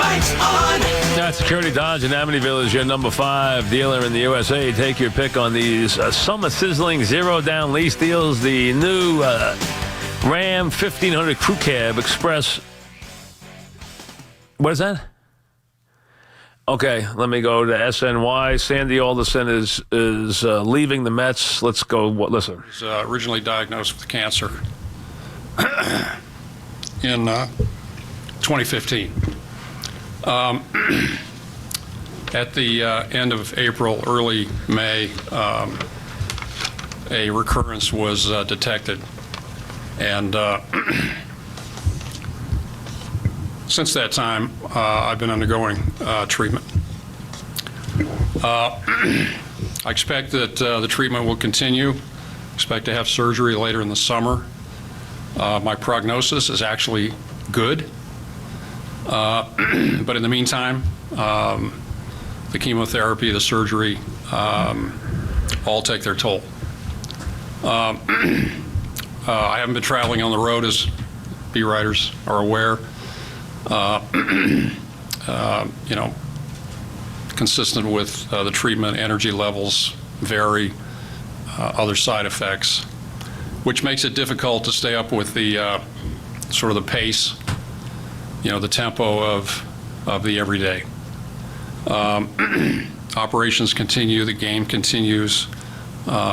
Lights on. That's Security Dodge in Amityville is your number 5 dealer in the USA. Take your pick on these summer sizzling zero-down lease deals. The new Ram 1500 Crew Cab Express. What is that? Okay, let me go to SNY. Sandy Alderson is leaving the Mets. Let's go. Listen. He was originally diagnosed with cancer in 2015. At the end of April, early May, a recurrence was detected. And since that time, I've been undergoing treatment. I expect that the treatment will continue. Expect to have surgery later in the summer. My prognosis is actually good. But in the meantime, the chemotherapy, the surgery, all take their toll. I haven't been traveling on the road, as B writers are aware. Consistent with the treatment, energy levels vary, other side effects, which makes it difficult to stay up with the sort of the pace, the tempo of the everyday. Operations continue, the game continues.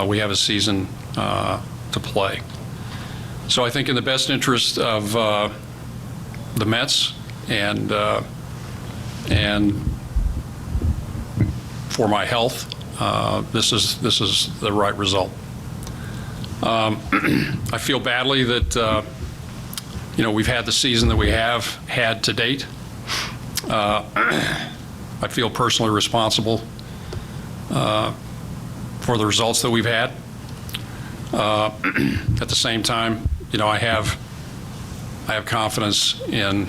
We have a season to play. So I think in the best interest of the Mets and for my health, this is the right result. I feel badly that we've had the season that we have had to date. I feel personally responsible for the results that we've had. At the same time, I have confidence in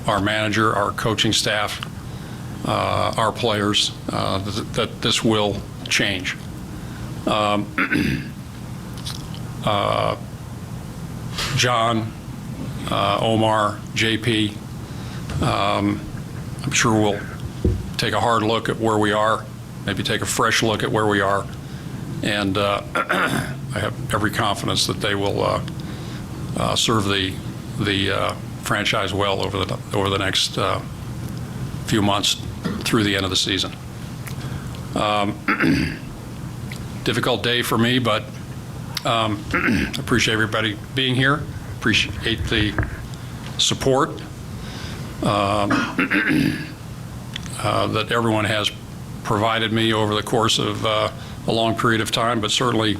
our manager, our coaching staff, our players, that this will change. John, Omar, JP, I'm sure we'll take a hard look at where we are, maybe take a fresh look at where we are, and I have every confidence that they will serve the franchise well over the next few months through the end of the season. Difficult day for me, but appreciate everybody being here. Appreciate the support that everyone has provided me over the course of a long period of time, but certainly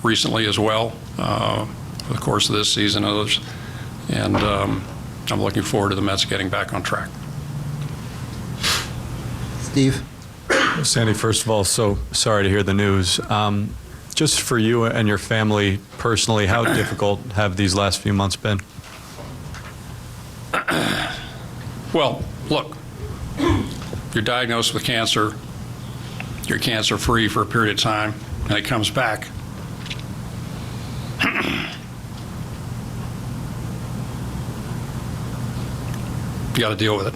recently as well, for the course of this season and others. And I'm looking forward to the Mets getting back on track. Steve? Sandy, first of all, so sorry to hear the news. Just for you and your family personally, how difficult have these last few months been? Well, look, you're diagnosed with cancer, you're cancer-free for a period of time, and it comes back. You got to deal with it.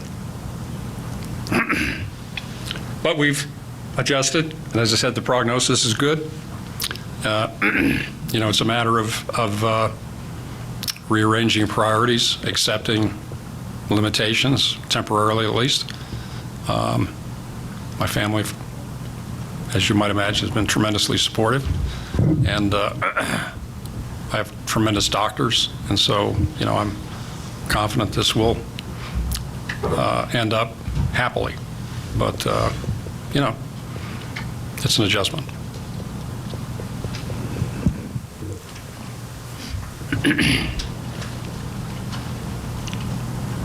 But we've adjusted, and as I said, the prognosis is good. It's a matter of rearranging priorities, accepting limitations, temporarily at least. My family, as you might imagine, has been tremendously supportive, and I have tremendous doctors, and so I'm confident this will end up happily, but it's an adjustment.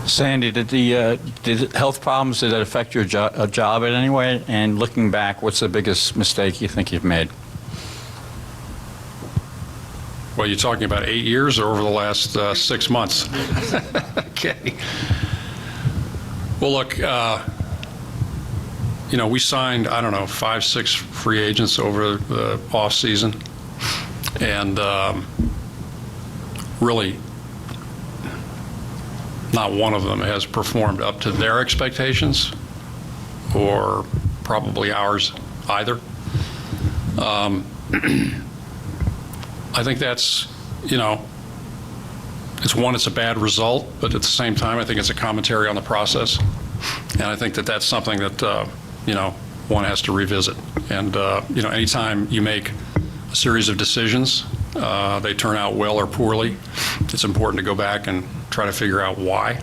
Sandy, did health problems, did that affect your job in any way? And looking back, what's the biggest mistake you think you've made? Well, you're talking about 8 years or over the last 6 months? Okay. Well, look, we signed, 5, 6 free agents over the off season, and really not one of them has performed up to their expectations, or probably ours either. I think that's, it's a bad result, but at the same time, I think it's a commentary on the process. And I think that that's something that, one has to revisit. And, anytime you make a series of decisions, they turn out well or poorly, it's important to go back and try to figure out why.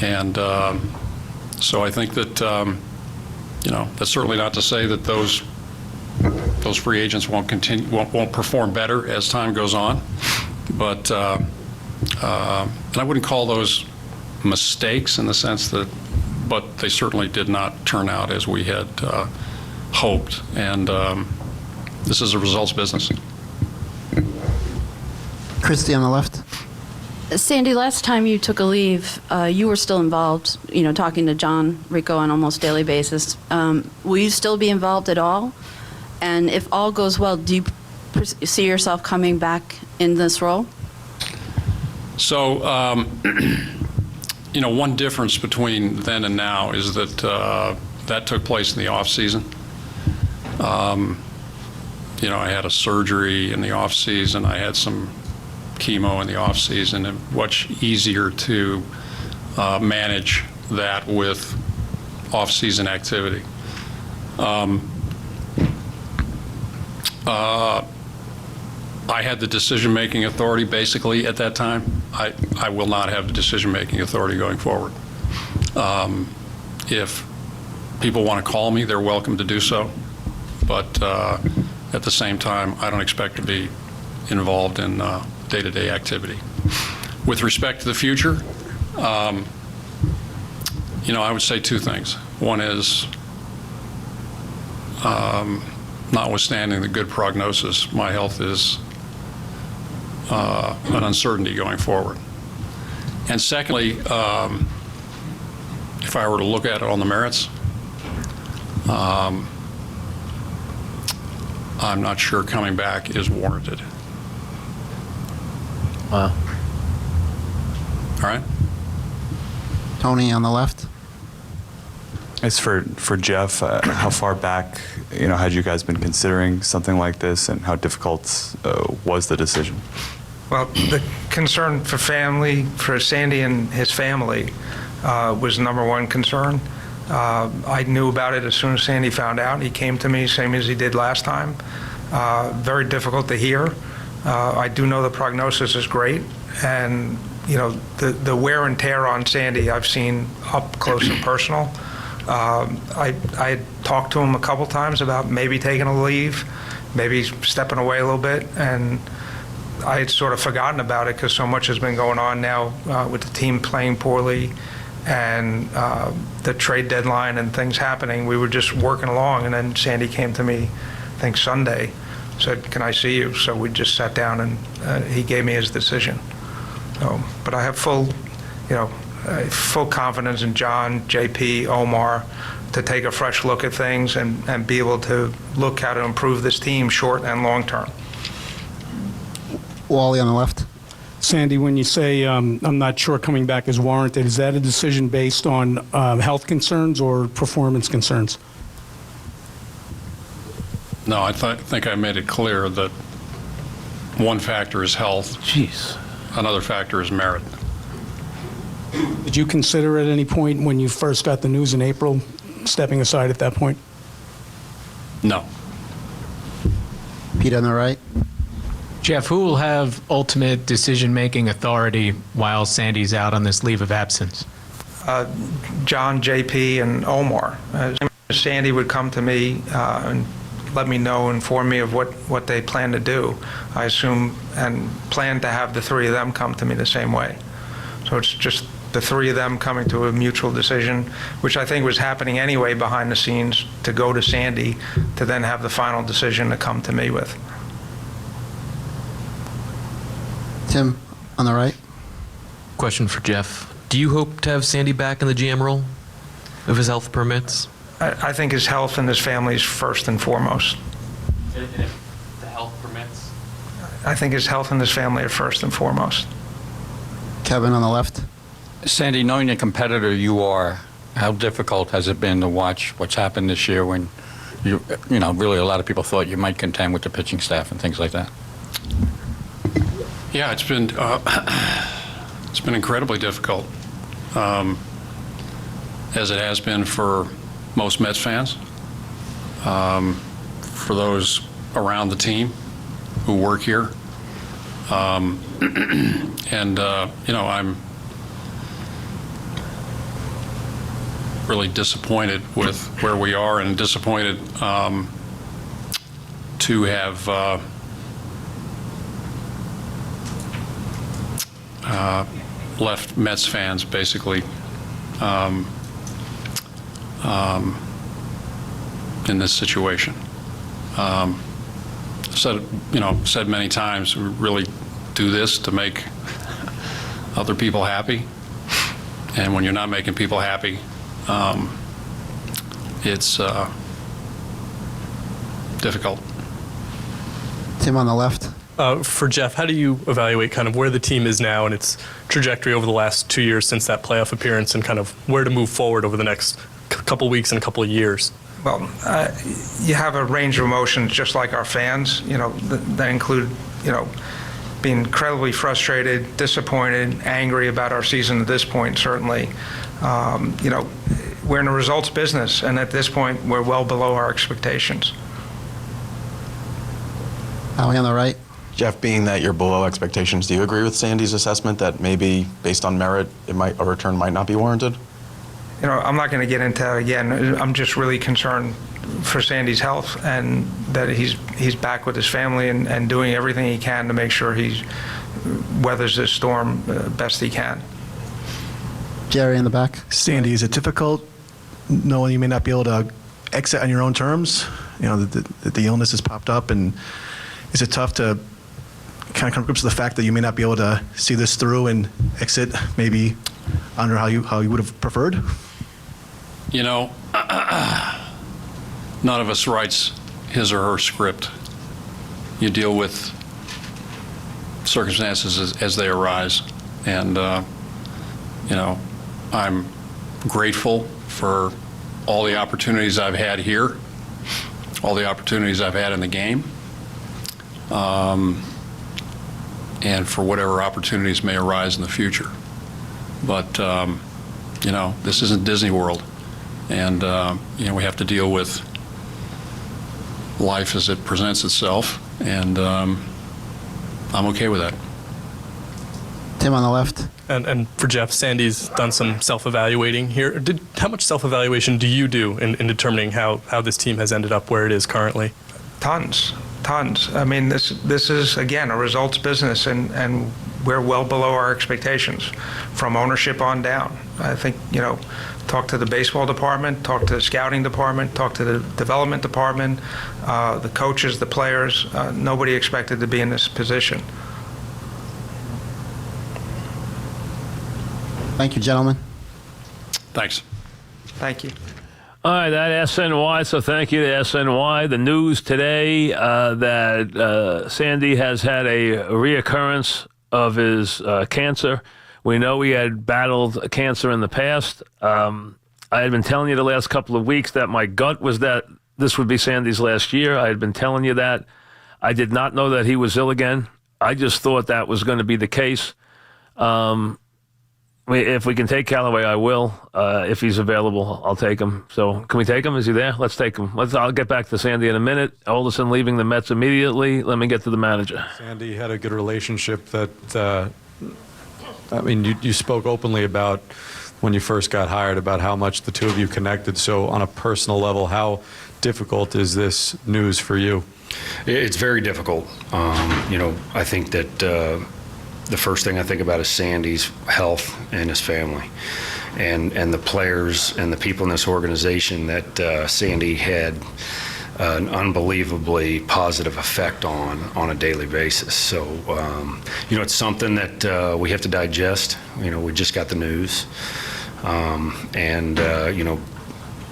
And so I think that, that's certainly not to say that those free agents won't perform better as time goes on. But, and I wouldn't call those mistakes in the sense that, but they certainly did not turn out as we had hoped. And this is a results business. Christy on the left. Sandy, last time you took a leave, you were still involved, talking to John Rico on almost daily basis. Will you still be involved at all? And if all goes well, do you see yourself coming back in this role? So, one difference between then and now is that that took place in the off season. I had a surgery in the off season. I had some chemo in the off season, and much easier to manage that with off season activity. I had the decision-making authority basically at that time. I will not have the decision-making authority going forward. If people want to call me, they're welcome to do so. But at the same time, I don't expect to be involved in day-to-day activity. With respect to the future, I would say two things. One is, notwithstanding the good prognosis, my health is an uncertainty going forward. And secondly, if I were to look at it on the merits, I'm not sure coming back is warranted. Wow. All right? Tony on the left. It's for Jeff. How far back, had you guys been considering something like this, and how difficult was the decision? Well, the concern for Sandy and his family was number one concern. I knew about it as soon as Sandy found out. He came to me, same as he did last time. Very difficult to hear. I do know the prognosis is great, and the wear and tear on Sandy I've seen up close and personal. I had talked to him a couple times about maybe taking a leave, maybe stepping away a little bit, and I had sort of forgotten about it because so much has been going on now with the team playing poorly and the trade deadline and things happening. We were just working along, and then Sandy came to me, I think Sunday, said, "Can I see you?" So we just sat down, and he gave me his decision. But I have full confidence in John, JP, Omar, to take a fresh look at things and be able to look how to improve this team short and long term. Wally on the left. Sandy, when you say I'm not sure coming back is warranted, is that a decision based on health concerns or performance concerns? No, I think I made it clear that one factor is health. Jeez. Another factor is merit. Did you consider at any point when you first got the news in April stepping aside at that point? No. Pete on the right. Jeff, who will have ultimate decision-making authority while Sandy's out on this leave of absence? John, JP, and Omar. Sandy would come to me and let me know, inform me of what they plan to do. I assume and plan to have the three of them come to me the same way. So it's just the three of them coming to a mutual decision, which I think was happening anyway behind the scenes, to go to Sandy to then have the final decision to come to me with. Tim on the right. Question for Jeff. Do you hope to have Sandy back in the GM role if his health permits? I think his health and his family is first and foremost. And if the health permits? I think his health and his family are first and foremost. Kevin on the left. Sandy, knowing the competitor you are, how difficult has it been to watch what's happened this year when really a lot of people thought you might contend with the pitching staff and things like that? Yeah, it's been incredibly difficult, as it has been for most Mets fans, for those around the team who work here, and I'm really disappointed with where we are, and disappointed to have left Mets fans basically in this situation. Said many times, we really do this to make other people happy, and when you're not making people happy, it's difficult. Tim on the left. For Jeff, how do you evaluate kind of where the team is now and its trajectory over the last 2 years since that playoff appearance, and kind of where to move forward over the next couple weeks and a couple of years? Well, you have a range of emotions just like our fans, that include, being incredibly frustrated, disappointed, angry about our season at this point, certainly. We're in a results business, and at this point, we're well below our expectations. Howie on the right. Jeff, being that you're below expectations, do you agree with Sandy's assessment that maybe based on merit, a return might not be warranted? I'm not going to get into that again. I'm just really concerned for Sandy's health, and that he's back with his family and doing everything he can to make sure he weathers this storm best he can. Jerry in the back. Sandy, is it difficult knowing you may not be able to exit on your own terms? That the illness has popped up, and is it tough to kind of come to grips with the fact that you may not be able to see this through and exit maybe under how you would have preferred? None of us writes his or her script. You deal with circumstances as they arise, and I'm grateful for all the opportunities I've had here, all the opportunities I've had in the game, and for whatever opportunities may arise in the future. But this isn't Disney World, and we have to deal with life as it presents itself, and I'm okay with that. Tim on the left. And for Jeff, Sandy's done some self-evaluating here. How much self-evaluation do you do in determining how this team has ended up where it is currently? Tons. I mean, this is, again, a results business, and we're well below our expectations from ownership on down. I think, talk to the baseball department, talk to the scouting department, talk to the development department, the coaches, the players. Nobody expected to be in this position. Thank you, gentlemen. Thanks. Thank you. All right, that SNY, so thank you to SNY. The news today that Sandy has had a reoccurrence of his cancer. We know he had battled cancer in the past. I had been telling you the last couple of weeks that my gut was that this would be Sandy's last year. I had been telling you that. I did not know that he was ill again. I just thought that was going to be the case. If we can take Callaway, I will. If he's available, I'll take him. So can we take him? Is he there? Let's take him. I'll get back to Sandy in a minute. Alderson leaving the Mets immediately. Let me get to the manager. Sandy had a good relationship that, you spoke openly about when you first got hired about how much the two of you connected. So on a personal level, how difficult is this news for you? It's very difficult. I think that the first thing I think about is Sandy's health and his family, and the players and the people in this organization that Sandy had an unbelievably positive effect on a daily basis. So, it's something that we have to digest. We just got the news, and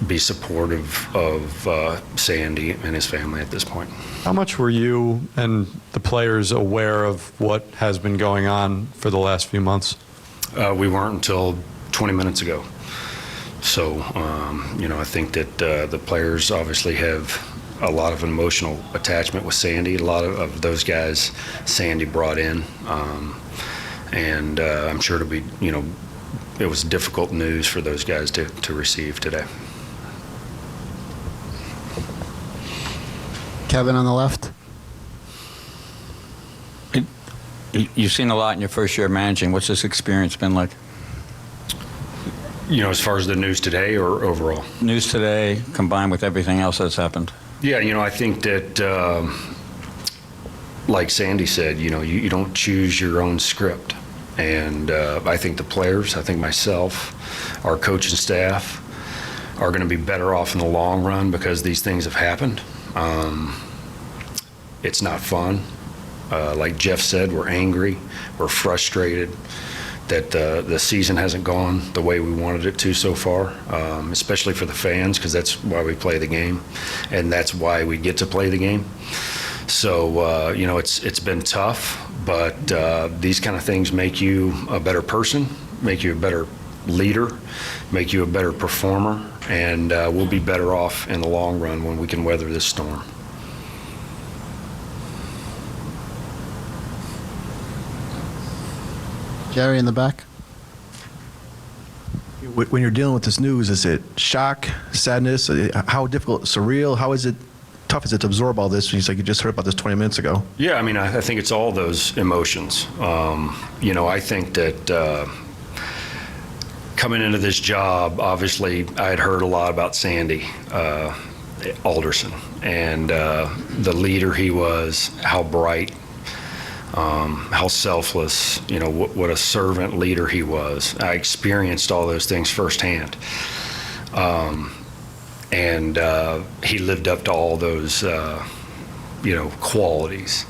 be supportive of Sandy and his family at this point. How much were you and the players aware of what has been going on for the last few months? We weren't until 20 minutes ago. So, I think that the players obviously have a lot of emotional attachment with Sandy. A lot of those guys Sandy brought in. And I'm sure it'll be, it was difficult news for those guys to receive today. Kevin on the left. You've seen a lot in your first year managing. What's this experience been like? As far as the news today or overall? News today combined with everything else that's happened. Yeah, I think that, like Sandy said, you don't choose your own script. And I think the players, I think myself, our coaching staff are going to be better off in the long run because these things have happened. It's not fun. Like Jeff said, we're angry, we're frustrated that the season hasn't gone the way we wanted it to so far, especially for the fans, because that's why we play the game, and that's why we get to play the game. So, it's been tough, but these kind of things make you a better person, make you a better leader, make you a better performer, and we'll be better off in the long run when we can weather this storm. Jerry in the back. When you're dealing with this news, is it shock, sadness? How difficult, surreal? How is it tough is it to absorb all this? You just heard about this 20 minutes ago. Yeah, I think it's all those emotions. I think that coming into this job, obviously, I had heard a lot about Sandy Alderson and the leader he was, how bright, how selfless, what a servant leader he was. I experienced all those things firsthand. And he lived up to all those, qualities.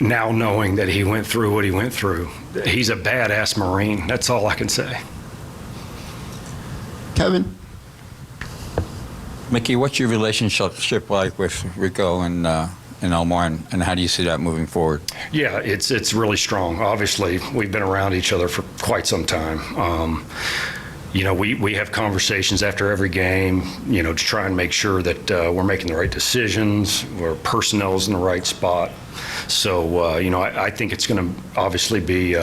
Now knowing that he went through what he went through, he's a badass Marine. That's all I can say. Kevin. Mickey, what's your relationship like with Rico and Elmore, and how do you see that moving forward? Yeah, it's really strong. Obviously, we've been around each other for quite some time. We have conversations after every game, to try and make sure that we're making the right decisions, where personnel's in the right spot. So, I think it's going to obviously be,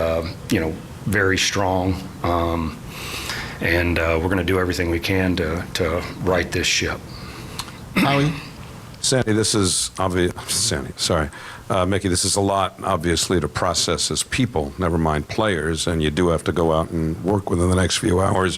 very strong. And we're going to do everything we can to right this ship. Howie? Sandy, this is obvious. Sandy, sorry. Mickey, this is a lot, obviously, to process as people, never mind players, and you do have to go out and work within the next few hours.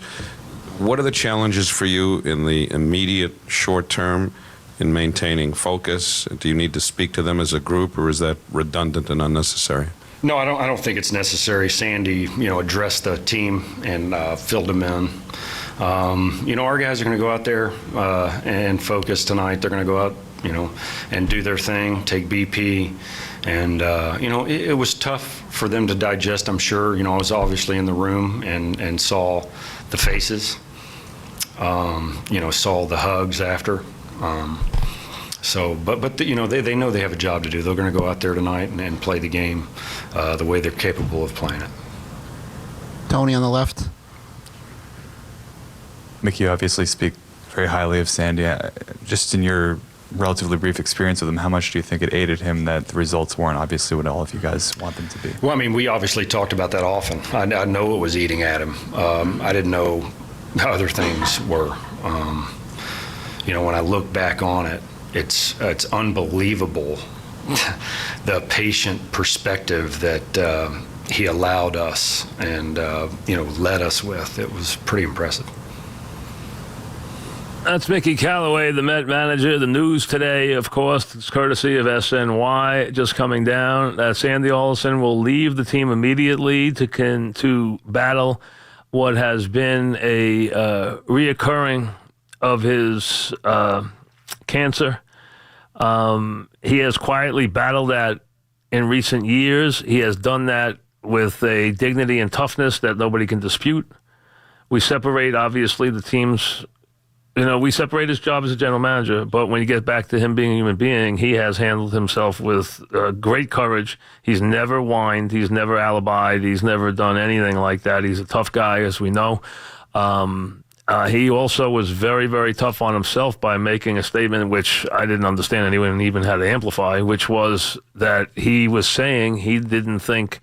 What are the challenges for you in the immediate short term in maintaining focus? Do you need to speak to them as a group, or is that redundant and unnecessary? No, I don't think it's necessary. Sandy, addressed the team and filled them in. Our guys are going to go out there and focus tonight. They're going to go out, and do their thing, take BP. And, it was tough for them to digest, I'm sure. I was obviously in the room and saw the faces, saw the hugs after. But they know they have a job to do. They're going to go out there tonight and play the game the way they're capable of playing it. Tony on the left. Mickey, you obviously speak very highly of Sandy. Just in your relatively brief experience with him, how much do you think it aided him that the results weren't obviously what all of you guys want them to be? Well, we obviously talked about that often. I know it was eating at him. I didn't know how other things were. When I look back on it, it's unbelievable the patient perspective that he allowed us and led us with. It was pretty impressive. That's Mickey Callaway, the Met manager. The news today, of course, it's courtesy of SNY, just coming down. Sandy Alderson will leave the team immediately to battle what has been a reoccurring of his cancer. He has quietly battled that in recent years. He has done that with a dignity and toughness that nobody can dispute. We separate, obviously, the team's we separate his job as a general manager, but when you get back to him being a human being, he has handled himself with great courage. He's never whined. He's never alibied. He's never done anything like that. He's a tough guy, as we know. He also was very, very tough on himself by making a statement, which I didn't understand anyone even had to amplify, which was that he was saying he didn't think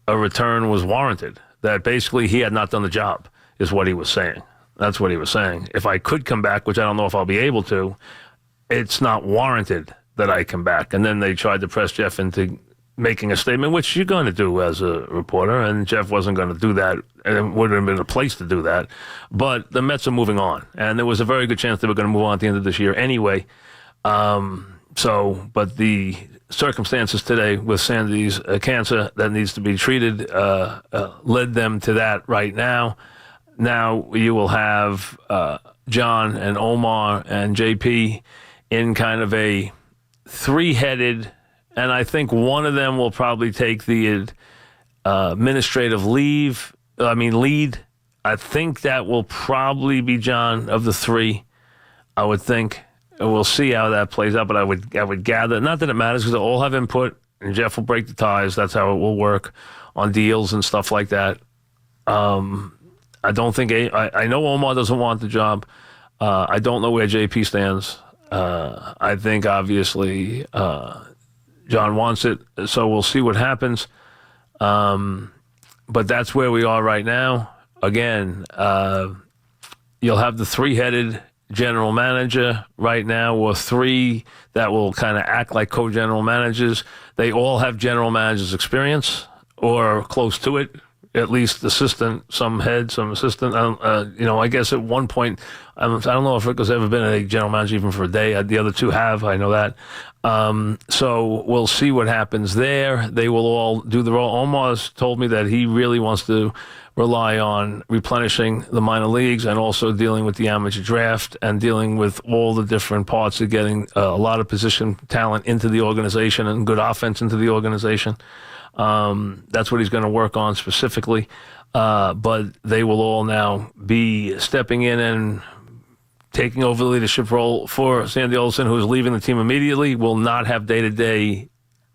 a return was warranted, that basically he had not done the job, is what he was saying. That's what he was saying. If I could come back, which I don't know if I'll be able to, it's not warranted that I come back. And then they tried to press Jeff into making a statement, which you're going to do as a reporter, and Jeff wasn't going to do that, and it wouldn't have been a place to do that. But the Mets are moving on, and there was a very good chance they were going to move on at the end of this year anyway. But the circumstances today with Sandy's cancer that needs to be treated led them to that right now. Now you will have John and Omar and JP in kind of a three-headed, and I think one of them will probably take the administrative lead. I think that will probably be John of the three, I would think. We'll see how that plays out, but I would gather, not that it matters because they all have input, and Jeff will break the ties. That's how it will work on deals and stuff like that. I don't think, I know Omar doesn't want the job. I don't know where JP stands. I think obviously John wants it, so we'll see what happens. But that's where we are right now. Again, you'll have the three-headed general manager right now, or three that will kind of act like co-general managers. They all have general managers experience or close to it, at least assistant, some head, some assistant. I guess at one point, I don't know if Rico's ever been a general manager even for a day. The other two have, I know that. So we'll see what happens there. They will all do the role. Omar's told me that he really wants to rely on replenishing the minor leagues and also dealing with the amateur draft and dealing with all the different parts of getting a lot of position talent into the organization and good offense into the organization. That's what he's going to work on specifically. But they will all now be stepping in and taking over the leadership role for Sandy Alderson, who is leaving the team immediately, will not have day-to-day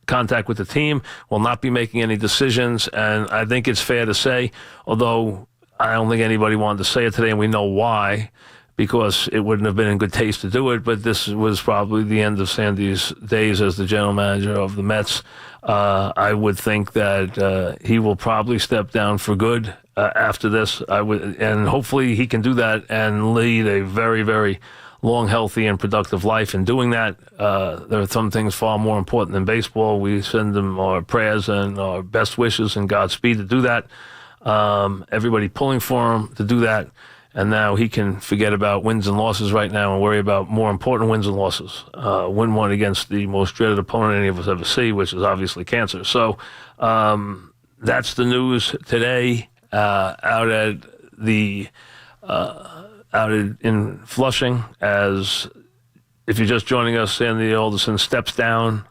contact with the team, will not be making any decisions. And I think it's fair to say, although I don't think anybody wanted to say it today, and we know why, because it wouldn't have been in good taste to do it, but this was probably the end of Sandy's days as the general manager of the Mets. I would think that he will probably step down for good after this. And hopefully he can do that and lead a very, very long, healthy, and productive life. In doing that, there are some things far more important than baseball. We send them our prayers and our best wishes and Godspeed to do that. Everybody pulling for him to do that. And now he can forget about wins and losses right now and worry about more important wins and losses. Win one against the most dreaded opponent any of us ever see, which is obviously cancer. So that's the news today out in Flushing. As if you're just joining us, Sandy Alderson steps down